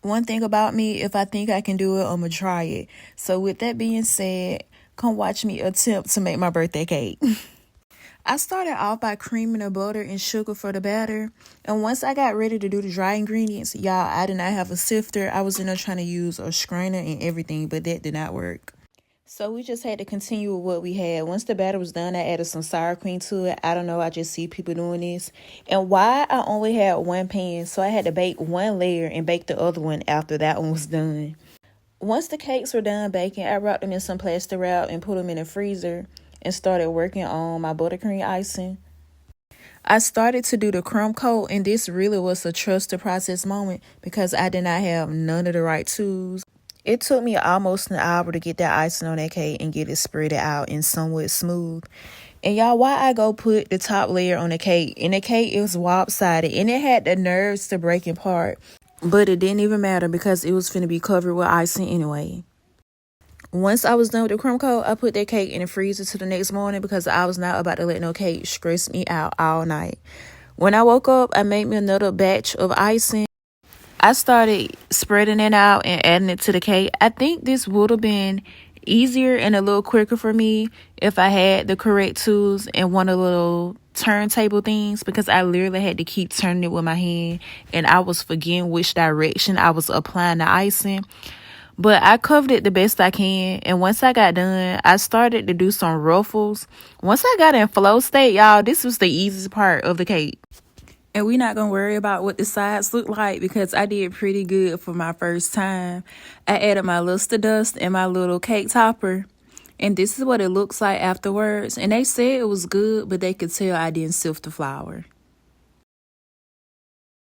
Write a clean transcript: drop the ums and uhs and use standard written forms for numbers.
one thing about me, if I think I can do it, I'm gonna try it. So with that being said, come watch me attempt to make my birthday cake. I started off by creaming the butter and sugar for the batter. And once I got ready to do the dry ingredients, y'all, I did not have a sifter. I was in there trying to use a strainer and everything, but that did not work. So we just had to continue with what we had. Once the batter was done, I added some sour cream to it. I don't know, I just see people doing this. And why I only had one pan, so I had to bake one layer and bake the other one after that one was done. Once the cakes were done baking, I wrapped them in some plastic wrap and put them in the freezer and started working on my buttercream icing. I started to do the crumb coat, and this really was a trust the process moment because I did not have none of the right tools. It took me almost an hour to get that icing on that cake and get it spread out and somewhat smooth. And y'all, why I go put the top layer on the cake? And the cake is lopsided and it had the nerves to break apart. But it didn't even matter because it was finna be covered with icing anyway. Once I was done with the crumb coat, I put that cake in the freezer till the next morning because I was not about to let no cake stress me out all night. When I woke up, I made me another batch of icing. I started spreading it out and adding it to the cake. I think this would have been easier and a little quicker for me if I had the correct tools and one of the little turntable things because I literally had to keep turning it with my hand and I was forgetting which direction I was applying the icing. But I covered it the best I can, and once I got done, I started to do some ruffles. Once I got in flow state, y'all, this was the easiest part of the cake. And we're not going to worry about what the sides look like because I did pretty good for my first time. I added my luster dust and my little cake topper. And this is what it looks like afterwards. And they said it was good, but they could tell I didn't sift the flour.